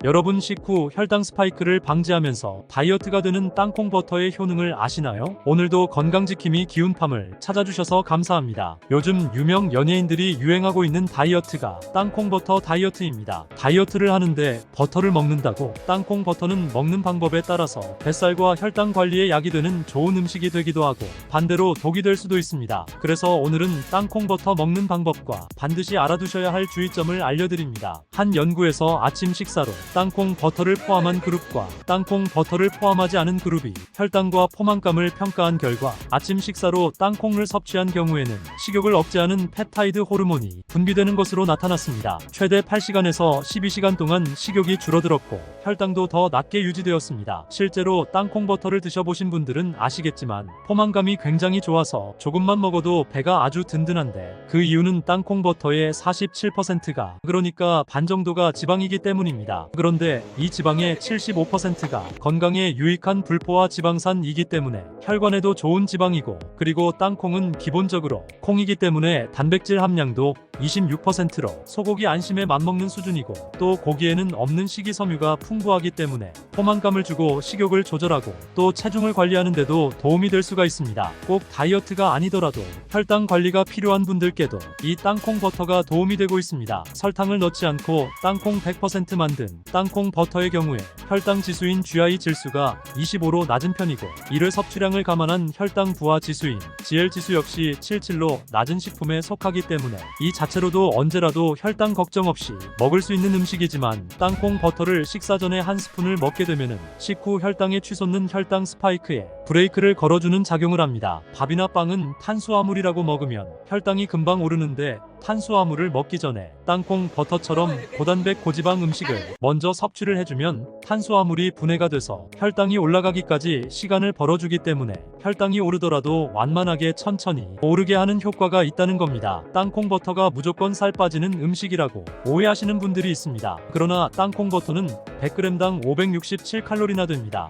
여러분 식후 혈당 스파이크를 방지하면서 다이어트가 되는 땅콩 버터의 효능을 아시나요? 오늘도 건강지킴이 기운팜을 찾아주셔서 감사합니다. 요즘 유명 연예인들이 유행하고 있는 다이어트가 땅콩 버터 다이어트입니다. 다이어트를 하는데 버터를 먹는다고? 땅콩 버터는 먹는 방법에 따라서 뱃살과 혈당 관리에 약이 되는 좋은 음식이 되기도 하고 반대로 독이 될 수도 있습니다. 그래서 오늘은 땅콩 버터 먹는 방법과 반드시 알아두셔야 할 주의점을 알려드립니다. 한 연구에서 아침 식사로 땅콩 버터를 포함한 그룹과 땅콩 버터를 포함하지 않은 그룹이 혈당과 포만감을 평가한 결과 아침 식사로 땅콩을 섭취한 경우에는 식욕을 억제하는 펩타이드 호르몬이 분비되는 것으로 나타났습니다. 최대 8시간에서 12시간 동안 식욕이 줄어들었고 혈당도 더 낮게 유지되었습니다. 실제로 땅콩 버터를 드셔보신 분들은 아시겠지만 포만감이 굉장히 좋아서 조금만 먹어도 배가 아주 든든한데 그 이유는 땅콩 버터의 47%가 그러니까 반 정도가 지방이기 때문입니다. 그런데 이 지방의 75%가 건강에 유익한 불포화 지방산이기 때문에 혈관에도 좋은 지방이고 그리고 땅콩은 기본적으로 콩이기 때문에 단백질 함량도 26%로 소고기 안심에 맞먹는 수준이고 또 고기에는 없는 식이섬유가 풍부하기 때문에 포만감을 주고 식욕을 조절하고 또 체중을 관리하는 데도 도움이 될 수가 있습니다. 꼭 다이어트가 아니더라도 혈당 관리가 필요한 분들께도 이 땅콩 버터가 도움이 되고 있습니다. 설탕을 넣지 않고 땅콩 100% 만든 땅콩 버터의 경우에 혈당 지수인 GI指数가 25로 낮은 편이고 이를 섭취량을 감안한 혈당 부하 지수인 GL 지수 역시 77로 낮은 식품에 속하기 때문에 이 자체로도 언제라도 혈당 걱정 없이 먹을 수 있는 음식이지만 땅콩 버터를 식사 전에 한 스푼을 먹게 되면은 식후 혈당에 치솟는 혈당 스파이크에 브레이크를 걸어주는 작용을 합니다. 밥이나 빵은 탄수화물이라고 먹으면 혈당이 금방 오르는데 탄수화물을 먹기 전에 땅콩 버터처럼 고단백 고지방 음식을 먼저 섭취를 해주면 탄수화물이 분해가 돼서 혈당이 올라가기까지 시간을 벌어주기 때문에 혈당이 오르더라도 완만하게 천천히 오르게 하는 효과가 있다는 겁니다. 땅콩 버터가 무조건 살 빠지는 음식이라고 오해하시는 분들이 있습니다. 그러나 땅콩 버터는 100g당 567칼로리나 됩니다.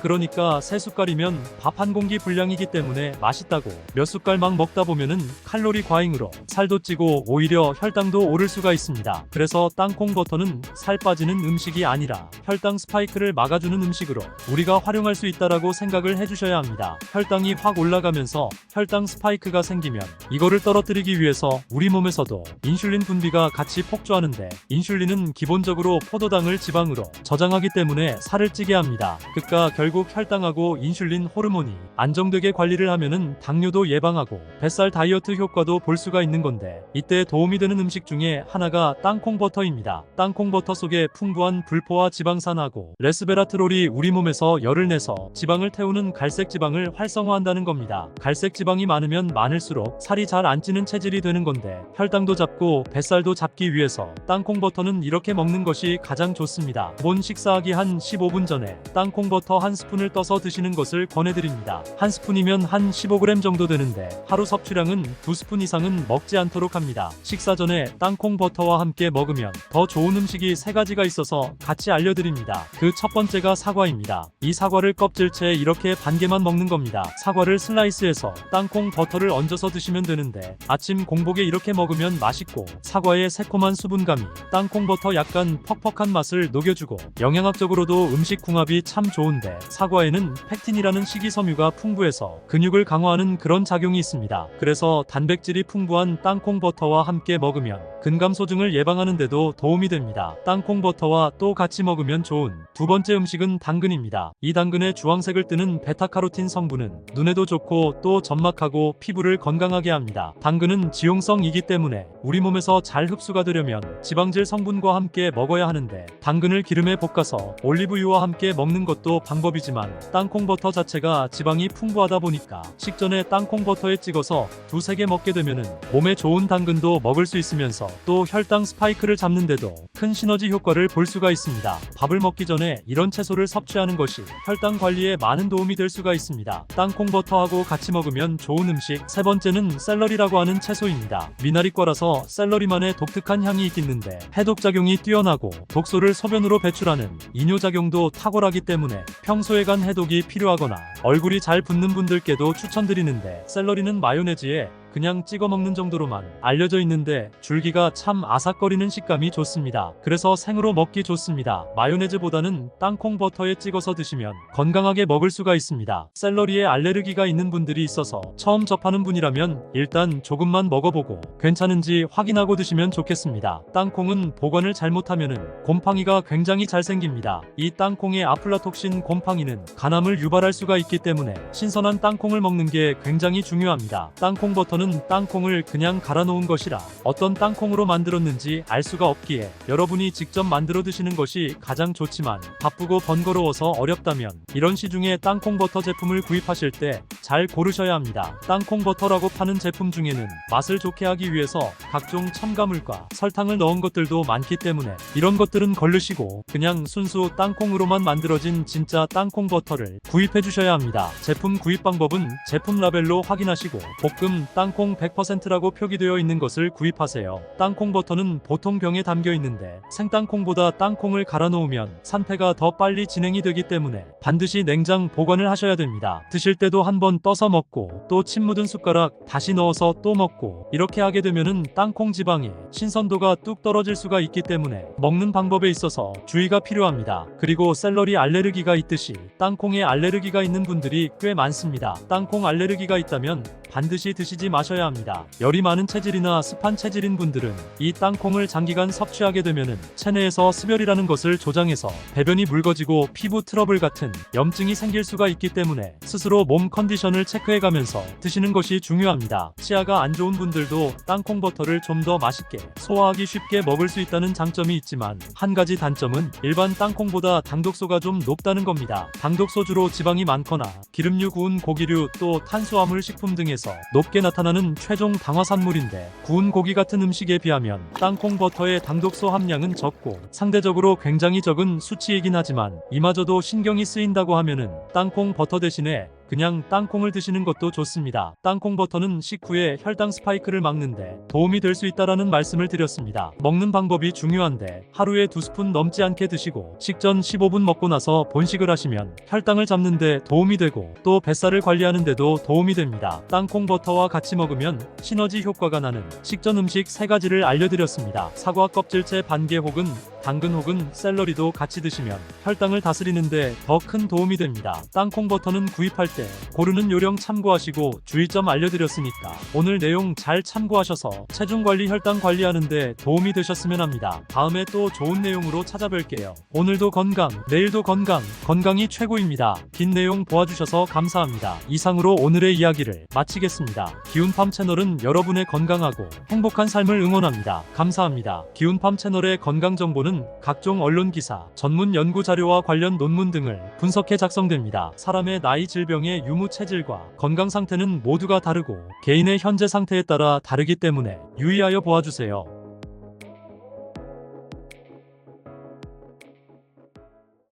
그러니까 3숟갈이면 밥 한 공기 분량이기 때문에 맛있다고 몇 숟갈 막 먹다 보면은 칼로리 과잉으로 살도 찌고 오히려 혈당도 오를 수가 있습니다. 그래서 땅콩 버터는 살 빠지는 음식이 아니라 혈당 스파이크를 막아주는 음식으로 우리가 활용할 수 있다라고 생각을 해주셔야 합니다. 혈당이 확 올라가면서 혈당 스파이크가 생기면 이거를 떨어뜨리기 위해서 우리 몸에서도 인슐린 분비가 같이 폭주하는데 인슐린은 기본적으로 포도당을 지방으로 저장하기 때문에 살을 찌게 합니다. 그러니까 결국 혈당하고 인슐린 호르몬이 안정되게 관리를 하면은 당뇨도 예방하고 뱃살 다이어트 효과도 볼 수가 있는 건데 이때 도움이 되는 음식 중에 하나가 땅콩 버터입니다. 땅콩 버터 속에 풍부한 불포화 지방산하고 레스베라트롤이 우리 몸에서 열을 내서 지방을 태우는 갈색 지방을 활성화한다는 겁니다. 갈색 지방이 많으면 많을수록 살이 잘 안 찌는 체질이 되는 건데 혈당도 잡고 뱃살도 잡기 위해서 땅콩 버터는 이렇게 먹는 것이 가장 좋습니다. 본 식사하기 한 15분 전에 땅콩 버터 한 스푼을 떠서 드시는 것을 권해드립니다. 한 스푼이면 한 15g 정도 되는데 하루 섭취량은 2스푼 이상은 먹지 않도록 합니다. 식사 전에 땅콩 버터와 함께 먹으면 더 좋은 음식이 3가지가 있어서 같이 알려드립니다. 그 첫 번째가 사과입니다. 이 사과를 껍질째 이렇게 반 개만 먹는 겁니다. 사과를 슬라이스해서 땅콩 버터를 얹어서 드시면 되는데 아침 공복에 이렇게 먹으면 맛있고 사과의 새콤한 수분감이 땅콩 버터 약간 퍽퍽한 맛을 녹여주고 영양학적으로도 음식 궁합이 참 좋은데 사과에는 팩틴이라는 식이섬유가 풍부해서 근육을 강화하는 그런 작용이 있습니다. 그래서 단백질이 풍부한 땅콩 버터와 함께 먹으면 근감소증을 예방하는 데도 도움이 됩니다. 땅콩 버터와 또 같이 먹으면 좋은 두 번째 음식은 당근입니다. 이 당근의 주황색을 띠는 베타카로틴 성분은 눈에도 좋고 또 점막하고 피부를 건강하게 합니다. 당근은 지용성이기 때문에 우리 몸에서 잘 흡수가 되려면 지방질 성분과 함께 먹어야 하는데 당근을 기름에 볶아서 올리브유와 함께 먹는 것도 방법이지만 땅콩 버터 자체가 지방이 풍부하다 보니까 식전에 땅콩 버터에 찍어서 2-3개 먹게 되면은 몸에 좋은 당근도 먹을 수 있으면서 또 혈당 스파이크를 잡는데도 큰 시너지 효과를 볼 수가 있습니다. 밥을 먹기 전에 이런 채소를 섭취하는 것이 혈당 관리에 많은 도움이 될 수가 있습니다. 땅콩 버터하고 같이 먹으면 좋은 음식 세 번째는 샐러리라고 하는 채소입니다. 미나리과라서 샐러리만의 독특한 향이 있겠는데 해독작용이 뛰어나고 독소를 소변으로 배출하는 이뇨작용도 탁월하기 때문에 평소에 간 해독이 필요하거나 얼굴이 잘 붓는 분들께도 추천드리는데 샐러리는 마요네즈에 그냥 찍어 먹는 정도로만 알려져 있는데 줄기가 참 아삭거리는 식감이 좋습니다. 그래서 생으로 먹기 좋습니다. 마요네즈보다는 땅콩 버터에 찍어서 드시면 건강하게 먹을 수가 있습니다. 샐러리에 알레르기가 있는 분들이 있어서 처음 접하는 분이라면 일단 조금만 먹어보고 괜찮은지 확인하고 드시면 좋겠습니다. 땅콩은 보관을 잘못하면은 곰팡이가 굉장히 잘 생깁니다. 이 땅콩의 아플라톡신 곰팡이는 간암을 유발할 수가 있기 때문에 신선한 땅콩을 먹는 게 굉장히 중요합니다. 땅콩 버터는 땅콩을 그냥 갈아 놓은 것이라 어떤 땅콩으로 만들었는지 알 수가 없기에 여러분이 직접 만들어 드시는 것이 가장 좋지만 바쁘고 번거로워서 어렵다면 이런 시중에 땅콩 버터 제품을 구입하실 때 잘 고르셔야 합니다. 땅콩 버터라고 파는 제품 중에는 맛을 좋게 하기 위해서 각종 첨가물과 설탕을 넣은 것들도 많기 때문에 이런 것들은 걸르시고 그냥 순수 땅콩으로만 만들어진 진짜 땅콩 버터를 구입해 주셔야 합니다. 제품 구입 방법은 제품 라벨로 확인하시고 볶음 땅콩 100%라고 표기되어 있는 것을 구입하세요. 땅콩 버터는 보통 병에 담겨 있는데 생땅콩보다 땅콩을 갈아 놓으면 산패가 더 빨리 진행이 되기 때문에 반드시 냉장 보관을 하셔야 됩니다. 드실 때도 한번 떠서 먹고 또 침 묻은 숟가락 다시 넣어서 또 먹고 이렇게 하게 되면은 땅콩 지방의 신선도가 뚝 떨어질 수가 있기 때문에 먹는 방법에 있어서 주의가 필요합니다. 그리고 샐러리 알레르기가 있듯이 땅콩에 알레르기가 있는 분들이 꽤 많습니다. 땅콩 알레르기가 있다면 반드시 드시지 마셔야 합니다. 열이 많은 체질이나 습한 체질인 분들은 이 땅콩을 장기간 섭취하게 되면은 체내에서 습열이라는 것을 조장해서 배변이 묽어지고 피부 트러블 같은 염증이 생길 수가 있기 때문에 스스로 몸 컨디션을 체크해가면서 드시는 것이 중요합니다. 치아가 안 좋은 분들도 땅콩 버터를 좀 더 맛있게 소화하기 쉽게 먹을 수 있다는 장점이 있지만 한 가지 단점은 일반 땅콩보다 당독소가 좀 높다는 겁니다. 당독소주로 지방이 많거나 기름류, 구운 고기류, 또 탄수화물 식품 등에서 높게 나타나는 최종 당화산물인데 구운 고기 같은 음식에 비하면 땅콩 버터의 당독소 함량은 적고 상대적으로 굉장히 적은 수치이긴 하지만 이마저도 신경이 쓰인다고 하면은 땅콩 버터 대신에 그냥 땅콩을 드시는 것도 좋습니다. 땅콩 버터는 식후에 혈당 스파이크를 막는데 도움이 될 수 있다라는 말씀을 드렸습니다. 먹는 방법이 중요한데 하루에 2스푼 넘지 않게 드시고 식전 15분 먹고 나서 본식을 하시면 혈당을 잡는데 도움이 되고 또 뱃살을 관리하는 데도 도움이 됩니다. 땅콩 버터와 같이 먹으면 시너지 효과가 나는 식전 음식 3가지를 알려드렸습니다. 사과 껍질째 반개 혹은 당근 혹은 샐러리도 같이 드시면 혈당을 다스리는데 더 큰 도움이 됩니다. 땅콩 버터는 구입할 때 고르는 요령 참고하시고 주의점 알려드렸으니까 오늘 내용 잘 참고하셔서 체중 관리, 혈당 관리하는데 도움이 되셨으면 합니다. 다음에 또 좋은 내용으로 찾아뵐게요. 오늘도 건강, 내일도 건강, 건강이 최고입니다. 긴 내용 보아주셔서 감사합니다. 이상으로 오늘의 이야기를 마치겠습니다. 기운팜 채널은 여러분의 건강하고 행복한 삶을 응원합니다. 감사합니다. 기운팜 채널의 건강 정보는 각종 언론 기사, 전문 연구 자료와 관련 논문 등을 분석해 작성됩니다. 사람의 나이, 질병의 유무 체질과 건강 상태는 모두가 다르고 개인의 현재 상태에 따라 다르기 때문에 유의하여 보아주세요.